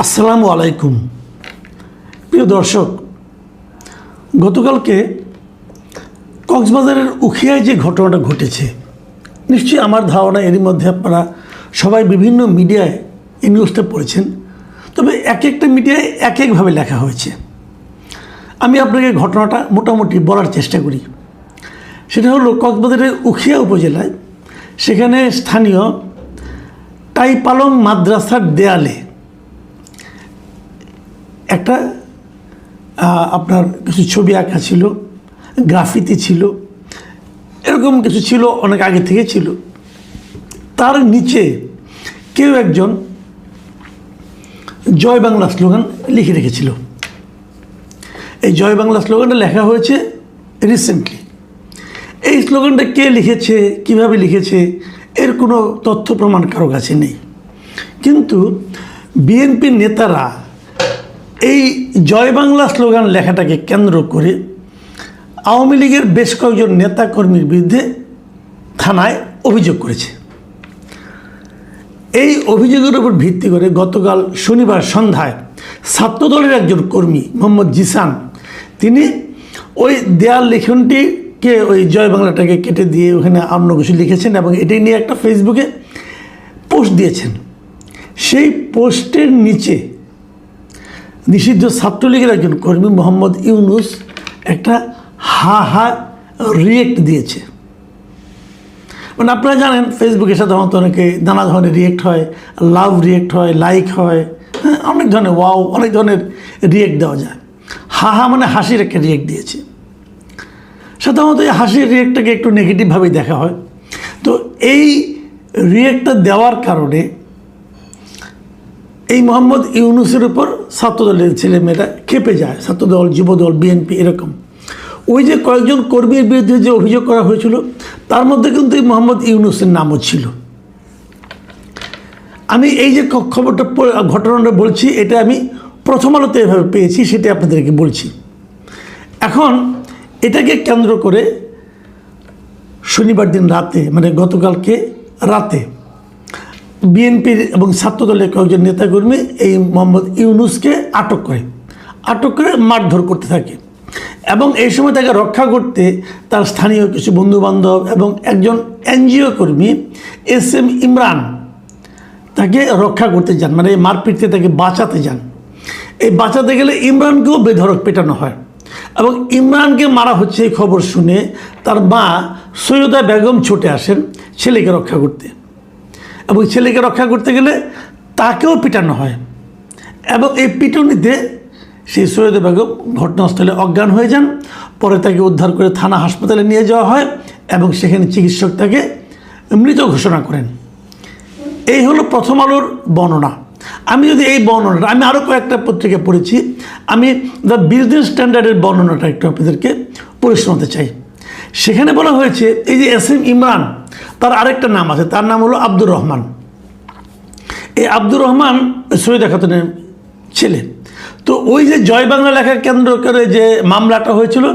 আসসালামু আলাইকুম প্রিয় দর্শক, গতকালকে কক্সবাজারের উখিয়ায় যে ঘটনাটা ঘটেছে, নিশ্চয়ই আমার ধারণা এরই মধ্যে আপনারা সবাই বিভিন্ন মিডিয়ায় এই নিউজটা পড়েছেন। তবে এক একটা মিডিয়ায় এক একভাবে লেখা হয়েছে। আমি আপনাকে ঘটনাটা মোটামুটি বলার চেষ্টা করি। সেটা হলো কক্সবাজারের উখিয়া উপজেলায়, সেখানে স্থানীয় টাইপালং মাদ্রাসার দেয়ালে একটা আপনার কিছু ছবি আঁকা ছিল, গ্রাফিতি ছিল, এরকম কিছু ছিল, অনেক আগে থেকে ছিল। তার নিচে কেউ একজন জয় বাংলা স্লোগান লিখে রেখেছিল। এই জয় বাংলা স্লোগানটা লেখা হয়েছে রিসেন্টলি। এই স্লোগানটা কে লিখেছে, কিভাবে লিখেছে, এর কোনো তথ্য প্রমাণ কারো কাছে নেই। কিন্তু বিএনপির নেতারা এই জয় বাংলা স্লোগান লেখাটাকে কেন্দ্র করে আওয়ামী লীগের বেশ কয়েকজন নেতাকর্মীর বিরুদ্ধে থানায় অভিযোগ করেছে। এই অভিযোগের উপর ভিত্তি করে গতকাল শনিবার সন্ধ্যায় ছাত্রদলের একজন কর্মী মোহাম্মদ জিসান, তিনি ওই দেয়াল লিখনটিকে, ওই জয় বাংলাটাকে কেটে দিয়ে ওখানে অন্য কিছু লিখেছেন এবং এটাই নিয়ে একটা ফেসবুকে পোস্ট দিয়েছেন। সেই পোস্টের নিচে নিষিদ্ধ ছাত্রলীগের একজন কর্মী মোহাম্মদ ইউনুস একটা হা রিয়েক্ট দিয়েছে। মানে আপনারা জানেন, ফেসবুকে সাধারণত অনেকে নানা ধরনের রিয়েক্ট হয়, লাভ রিয়েক্ট হয়, লাইক হয়, হ্যাঁ, অনেক ধরনের ওয়াও, অনেক ধরনের রিয়েক্ট দেওয়া যায়। হা মানে হাসির একটা রিয়েক্ট দিয়েছে। সাধারণত এই হাসির রিয়েক্টটাকে একটু নেগেটিভভাবেই দেখা হয়। তো এই রিয়েক্টটা দেওয়ার কারণে এই মোহাম্মদ ইউনুসের উপর ছাত্রদলের ছেলেমেয়েরা খেপে যায়। ছাত্রদল, যুবদল, বিএনপি, এরকম ওই যে কয়েকজন কর্মীর বিরুদ্ধে যে অভিযোগ করা হয়েছিল, তার মধ্যে কিন্তু এই মোহাম্মদ ইউনুসের নামও ছিল। আমি এই যে খবরটা, ঘটনাটা বলছি, এটা আমি প্রথম আলোতে এভাবে পেয়েছি, সেটা আপনাদেরকে বলছি। এখন এটাকে কেন্দ্র করে শনিবার দিন রাতে, মানে গতকালকে রাতে, বিএনপির এবং ছাত্রদলের কয়েকজন নেতাকর্মী এই মোহাম্মদ ইউনুসকে আটক করে মারধর করতে থাকে এবং এই সময় তাকে রক্ষা করতে তার স্থানীয় কিছু বন্ধুবান্ধব এবং একজন এনজিও কর্মী SM ইমরান তাকে রক্ষা করতে যান, মানে এই মারপিটতে তাকে বাঁচাতে যান। এই বাঁচাতে গেলে ইমরানকেও বেধড়ক পেটানো হয় এবং ইমরানকে মারা হচ্ছে এই খবর শুনে তার মা সৈয়দা বেগম ছুটে আসেন ছেলেকে রক্ষা করতে, এবং ছেলেকে রক্ষা করতে গেলে তাকেও পিটানো হয় এবং এই পিটুনিতে সেই সৈয়দা বেগম ঘটনাস্থলে অজ্ঞান হয়ে যান। পরে তাকে উদ্ধার করে থানা হাসপাতালে নিয়ে যাওয়া হয় এবং সেখানে চিকিৎসক তাকে মৃত ঘোষণা করেন। এই হলো প্রথম আলোর বর্ণনা। আমি যদি এই বর্ণনাটা, আমি আরও কয়েকটা পত্রিকা পড়েছি, আমি দ্য বিজনেস স্ট্যান্ডার্ডের বর্ণনাটা একটু আপনাদেরকে পড়ে শোনাতে চাই। সেখানে বলা হয়েছে, এই যে SM ইমরান, তার আরেকটা নাম আছে, তার নাম হলো আব্দুর রহমান। এই আব্দুর রহমান সৈয়দা খাতুনের ছেলে। তো ওই যে জয় বাংলা লেখা কেন্দ্র করে যে মামলাটা হয়েছিল,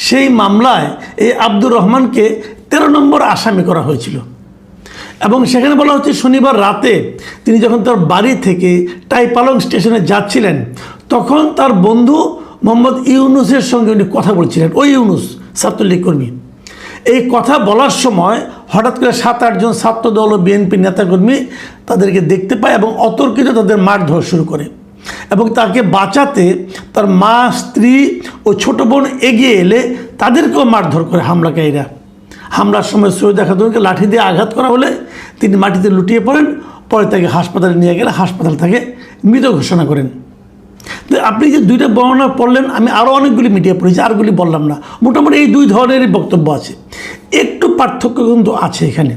সেই মামলায় এই আব্দুর রহমানকে 13 নম্বর আসামি করা হয়েছিল এবং সেখানে বলা হচ্ছে শনিবার রাতে তিনি যখন তার বাড়ি থেকে টাইপালং স্টেশনে যাচ্ছিলেন, তখন তার বন্ধু মোহাম্মদ ইউনুসের সঙ্গে উনি কথা বলছিলেন। ওই ইউনুস ছাত্রলীগ কর্মী। এই কথা বলার সময় হঠাৎ করে 7-8 জন ছাত্রদল ও বিএনপি নেতাকর্মী তাদেরকে দেখতে পায় এবং অতর্কিত তাদের মারধর শুরু করে এবং তাকে বাঁচাতে তার মা, স্ত্রী ও ছোট বোন এগিয়ে এলে তাদেরকেও মারধর করে হামলাকারীরা। হামলার সময় সৈয়দা খাতুনকে লাঠি দিয়ে আঘাত করা হলে তিনি মাটিতে লুটিয়ে পড়েন। পরে তাকে হাসপাতালে নিয়ে গেলে হাসপাতাল থেকে মৃত ঘোষণা করেন। তো আপনি যে দুইটা বর্ণনা পড়লেন, আমি আরও অনেকগুলি মিডিয়া পড়েছি, আরগুলি বললাম না। মোটামুটি এই দুই ধরনেরই বক্তব্য আছে। একটু পার্থক্য কিন্তু আছে এখানে।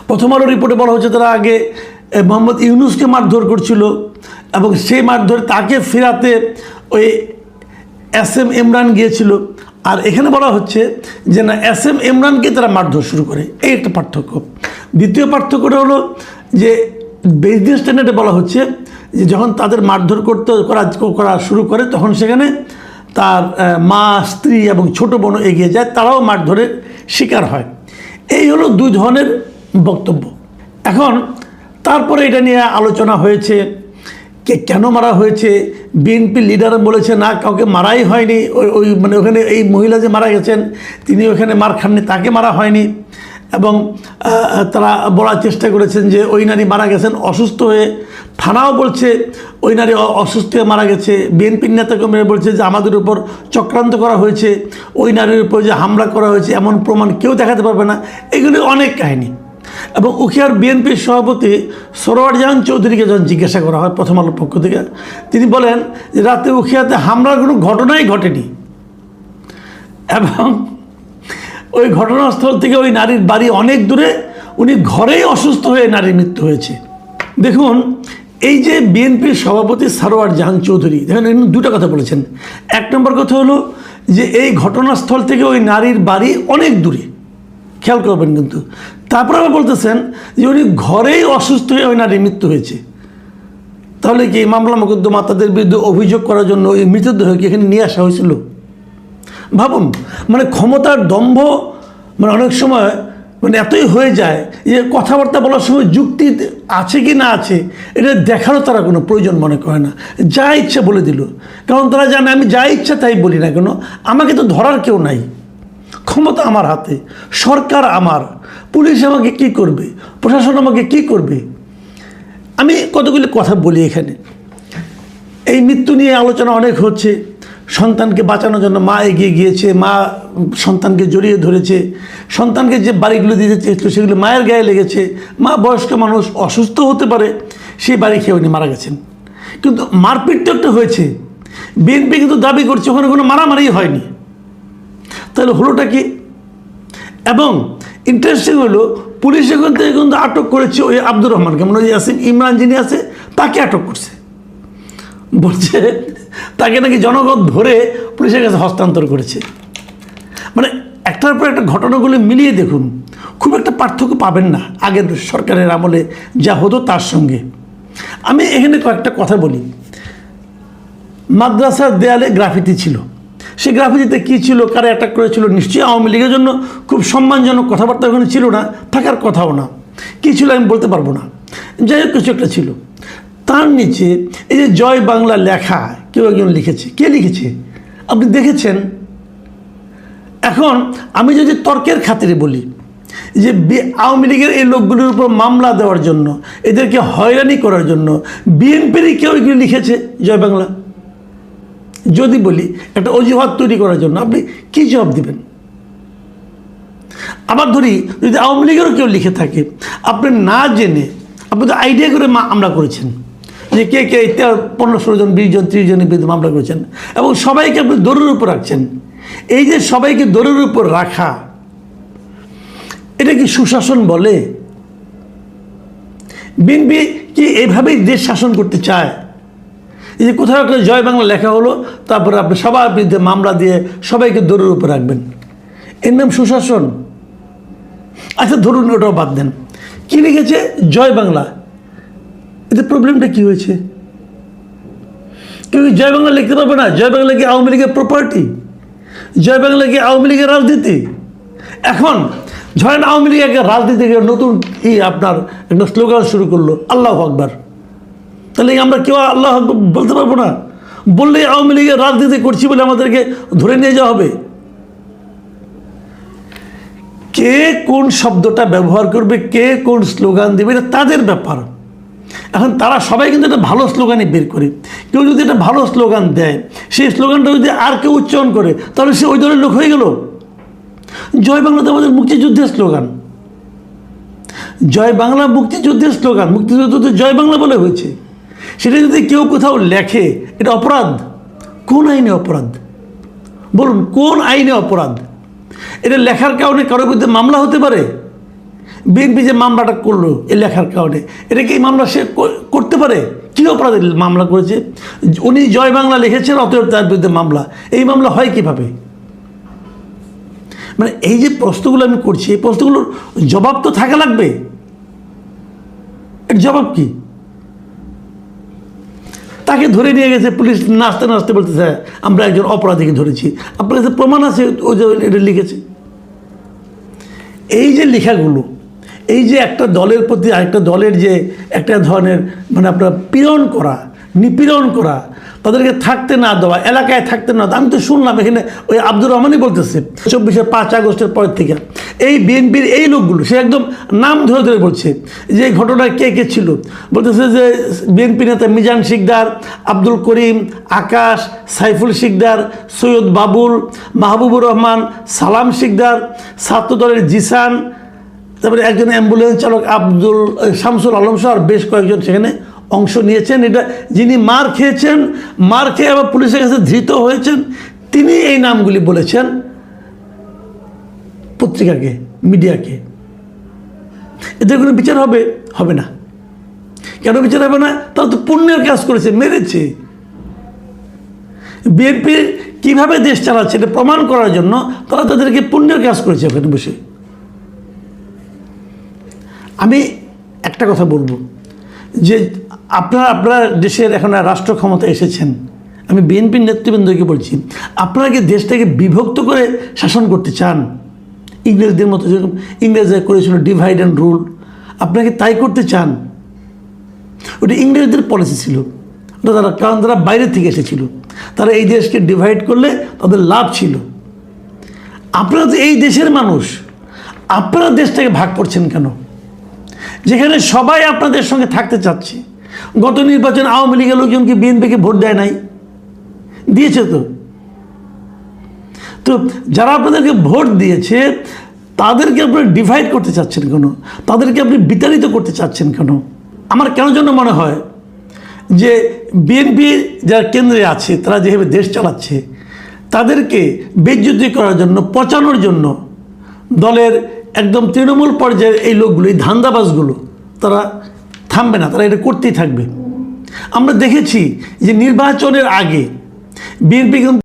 প্রথম আলো রিপোর্টে বলা হচ্ছে তারা আগে মোহাম্মদ ইউনুসকে মারধর করছিল এবং সেই মারধরে তাকে ফেরাতে ওই SM ইমরান গিয়েছিল। আর এখানে বলা হচ্ছে যে না, SM ইমরানকে তারা মারধর শুরু করে। এই একটা পার্থক্য। দ্বিতীয় পার্থক্যটা হলো যে বিজনেস স্ট্যান্ডার্ডে বলা হচ্ছে যে যখন তাদের মারধর করা শুরু করে, তখন সেখানে তার মা, স্ত্রী এবং ছোট বোন এগিয়ে যায়, তারাও মারধরের শিকার হয়। এই হলো দুই ধরনের বক্তব্য। এখন তারপরে এটা নিয়ে আলোচনা হয়েছে, কেন মারা হয়েছে, বিএনপি লিডার বলেছে না কাউকে মারাই হয়নি, ওই মানে ওখানে এই মহিলা যে মারা গেছেন তিনি ওখানে মার খাননি, তাকে মারা হয়নি। এবং তারা বলার চেষ্টা করেছেন যে ওই নারী মারা গেছেন অসুস্থ হয়ে, থানাও বলছে ওই নারী অসুস্থ হয়ে মারা গেছে। বিএনপির নেতাকর্মীরা বলছে যে আমাদের উপর চক্রান্ত করা হয়েছে, ওই নারীর উপর যে হামলা করা হয়েছে এমন প্রমাণ কেউ দেখাতে পারবে না। এগুলি অনেক কাহিনী। এবং উখিয়ার বিএনপির সভাপতি সরোয়ার জাহান চৌধুরীকে যখন জিজ্ঞাসা করা হয় প্রথম আলোর পক্ষ থেকে, তিনি বলেন যে রাতে উখিয়াতে হামলার কোনো ঘটনাই ঘটেনি এবং ওই ঘটনাস্থল থেকে ওই নারীর বাড়ি অনেক দূরে, উনি ঘরেই অসুস্থ হয়ে নারীর মৃত্যু হয়েছে। দেখুন, এই যে বিএনপির সভাপতি সরোয়ার জাহান চৌধুরী দেখেন দুটো কথা বলেছেন। এক নম্বর কথা হলো যে এই ঘটনাস্থল থেকে ওই নারীর বাড়ি অনেক দূরে, খেয়াল করবেন কিন্তু। তারপরে আবার বলতেছেন যে উনি ঘরেই অসুস্থ হয়ে ওই নারীর মৃত্যু হয়েছে। তাহলে কি মামলা মোকদ্দমা তাদের বিরুদ্ধে অভিযোগ করার জন্য ওই মৃতদেহকে এখানে নিয়ে আসা হয়েছিল? ভাবুন, মানে ক্ষমতার দম্ভ মানে অনেক সময় মানে এতই হয়ে যায় যে কথাবার্তা বলার সময় যুক্তি আছে কি না আছে এটা দেখারও তারা কোনো প্রয়োজন মনে করে না, যা ইচ্ছা বলে দিল। কারণ তারা জানে আমি যা ইচ্ছা তাই বলি না কেন, আমাকে তো ধরার কেউ নাই, ক্ষমতা আমার হাতে, সরকার আমার, পুলিশ আমাকে কি করবে, প্রশাসন আমাকে কি করবে। আমি কতগুলি কথা বলি এখানে। এই মৃত্যু নিয়ে আলোচনা অনেক হচ্ছে। সন্তানকে বাঁচানোর জন্য মা এগিয়ে গিয়েছে, মা সন্তানকে জড়িয়ে ধরেছে, সন্তানকে যে বাড়িগুলো দিতে চেয়েছিল সেগুলো মায়ের গায়ে লেগেছে। মা বয়স্ক মানুষ, অসুস্থ হতে পারে, সেই বাড়ি খেয়ে উনি মারা গেছেন। কিন্তু মারপিট তো একটা হয়েছে, বিএনপি কিন্তু দাবি করছে ওখানে কোনো মারামারি হয়নি। তাহলে হলোটা কি? এবং ইন্টারেস্টিং হলো পুলিশ এখান থেকে কিন্তু আটক করেছে ওই আব্দুর রহমানকে, মানে ওই ইয়াসিন ইমরান যিনি আছে তাকে আটক করছে। বলছে তাকে নাকি জনগণ ধরে পুলিশের কাছে হস্তান্তর করেছে। মানে একটার পর একটা ঘটনাগুলো মিলিয়ে দেখুন, খুব একটা পার্থক্য পাবেন না আগের সরকারের আমলে যা হতো তার সঙ্গে। আমি এখানে কয়েকটা কথা বলি। মাদ্রাসার দেয়ালে গ্রাফিতি ছিল, সেই গ্রাফিতিতে কী ছিল, কারা অ্যাটাক করেছিল, নিশ্চয়ই আওয়ামী লীগের জন্য খুব সম্মানজনক কথাবার্তা ওখানে ছিল না, থাকার কথাও না। কী ছিল আমি বলতে পারবো না, যাই হোক কিছু একটা ছিল। তার নিচে এই যে জয় বাংলা লেখা কেউ একজন লিখেছে, কে লিখেছে আপনি দেখেছেন? এখন আমি যদি তর্কের খাতিরে বলি যে আওয়ামী লীগের এই লোকগুলির উপর মামলা দেওয়ার জন্য, এদেরকে হয়রানি করার জন্য বিএনপিরই কেউ এগুলো লিখেছে জয় বাংলা, যদি বলি একটা অজুহাত তৈরি করার জন্য, আপনি কী জবাব দিবেন? আবার ধরি যদি আওয়ামী লীগেরও কেউ লিখে থাকে, আপনি না জেনে আপনি তো আইডিয়া করে মামলা করেছেন যে কে কে 15-16 জন 20 জন 30 জনের বিরুদ্ধে মামলা করেছেন এবং সবাইকে আপনি দৌড়ের উপর রাখছেন। এই যে সবাইকে দৌড়ের উপর রাখা, এটা কি সুশাসন বলে? বিএনপি কি এইভাবেই দেশ শাসন করতে চায়? এই যে কোথাও একটা জয় বাংলা লেখা হলো, তারপরে আপনি সবার বিরুদ্ধে মামলা দিয়ে সবাইকে দৌড়ের উপর রাখবেন, এর নাম সুশাসন? আচ্ছা ধরুন ওটাও বাদ দেন, কী লিখেছে জয় বাংলা, এতে প্রবলেমটা কী হয়েছে? কেউ জয় বাংলা লিখতে পারবে না? জয় বাংলা কি আওয়ামী লীগের প্রপার্টি? জয় বাংলা কি আওয়ামী লীগের রাজনীতি? এখন ধরেন আওয়ামী লীগ একটা রাজনীতিকে নতুন আপনার একটা স্লোগান শুরু করলো আল্লাহু আকবার, তাহলে আমরা কেউ আল্লাহ আকবার বলতে পারবো না? বললেই আওয়ামী লীগের রাজনীতি করছি বলে আমাদেরকে ধরে নিয়ে যাওয়া হবে। কে কোন শব্দটা ব্যবহার করবে, কে কোন স্লোগান দেবে, এটা তাদের ব্যাপার। এখন তারা সবাই কিন্তু একটা ভালো স্লোগানই বের করে। কেউ যদি একটা ভালো স্লোগান দেয়, সেই স্লোগানটা যদি আর কেউ উচ্চারণ করে, তাহলে সে ওই দলের লোক হয়ে গেল। জয় বাংলা তো আমাদের মুক্তিযুদ্ধের স্লোগান, জয় বাংলা মুক্তিযুদ্ধের স্লোগান, মুক্তিযুদ্ধ তো জয় বাংলা বলে হয়েছে। সেটা যদি কেউ কোথাও লেখে, এটা অপরাধ। কোন আইনে অপরাধ বলুন, কোন আইনে অপরাধ? এটা লেখার কারণে কারোর বিরুদ্ধে মামলা হতে পারে? বিএনপি যে মামলাটা করলো এই লেখার কারণে, এটা কি মামলা সে করতে পারে? কী অপরাধে মামলা করেছে? উনি জয় বাংলা লিখেছেন, অতএব তার বিরুদ্ধে মামলা। এই মামলা হয় কিভাবে? মানে এই যে প্রশ্নগুলো আমি করছি, এই প্রশ্নগুলোর জবাব তো থাকা লাগবে। এর জবাব কি? তাকে ধরে নিয়ে গেছে পুলিশ, নাচতে নাচতে বলতেছে আমরা একজন অপরাধীকে ধরেছি। আপনার কাছে প্রমাণ আছে ও যে এটা লিখেছে? এই যে লেখাগুলো, এই যে একটা দলের প্রতি আরেকটা দলের যে একটা ধরনের মানে আপনার পীড়ন করা, নিপীড়ন করা, তাদেরকে থাকতে না দেওয়া, এলাকায় থাকতে না দেওয়া। আমি তো শুনলাম এখানে ওই আব্দুর রহমানই বলতেছে 24 5 আগস্টের পর থেকে এই বিএনপির এই লোকগুলো, সে একদম নাম ধরে ধরে বলছে যে এই ঘটনায় কে কে ছিল। বলতেছে যে বিএনপি নেতা মিজান শিকদার, আব্দুল করিম, আকাশ, সাইফুল শিকদার, সৈয়দ বাবুল, মাহবুবুর রহমান, সালাম শিকদার, ছাত্রদলের জিসান, তারপরে একজন অ্যাম্বুলেন্স চালক আব্দুল শামসুল আলম সহ আর বেশ কয়েকজন সেখানে অংশ নিয়েছেন। এটা যিনি মার খেয়েছেন, মার খেয়ে আবার পুলিশের কাছে ধৃত হয়েছেন, তিনি এই নামগুলি বলেছেন পত্রিকাকে, মিডিয়াকে। এদের কোনো বিচার হবে? হবে না। কেন বিচার হবে না? তারা তো পুণ্যের কাজ করেছে, মেরেছে। বিএনপি কিভাবে দেশ চালাচ্ছে এটা প্রমাণ করার জন্য তারা তাদেরকে পুণ্যের কাজ করেছে ওখানে বসে। আমি একটা কথা বলবো যে আপনারা দেশের এখন রাষ্ট্র ক্ষমতায় এসেছেন, আমি বিএনপির নেতৃবৃন্দকে বলছি, আপনারা কি দেশটাকে বিভক্ত করে শাসন করতে চান? ইংরেজদের মতো, যেরকম ইংরেজরা করেছিল ডিভাইড অ্যান্ড রুল, আপনাকে তাই করতে চান? ওটা ইংরেজদের পলিসি ছিল, ওটা তারা, কারণ তারা বাইরে থেকে এসেছিল, তারা এই দেশকে ডিভাইড করলে তাদের লাভ ছিল। আপনারা তো এই দেশের মানুষ, আপনারা দেশটাকে ভাগ করছেন কেন? যেখানে সবাই আপনাদের সঙ্গে থাকতে চাচ্ছে। গত নির্বাচন আওয়ামী লীগের লোকজন কি বিএনপিকে ভোট দেয় নাই? দিয়েছে তো। তো যারা আপনাদেরকে ভোট দিয়েছে তাদেরকে আপনারা ডিভাইড করতে চাচ্ছেন কেন? তাদেরকে আপনি বিতাড়িত করতে চাচ্ছেন কেন? আমার কেন জন্য মনে হয় যে বিএনপি যারা কেন্দ্রে আছে, তারা যেভাবে দেশ চালাচ্ছে, তাদেরকে বেইজ্জতি করার জন্য, পচানোর জন্য দলের একদম তৃণমূল পর্যায়ের এই লোকগুলো, এই ধান্দাবাজগুলো, তারা থামবে না, তারা এটা করতেই থাকবে। আমরা দেখেছি যে নির্বাচনের আগে বিএনপি কিন্তু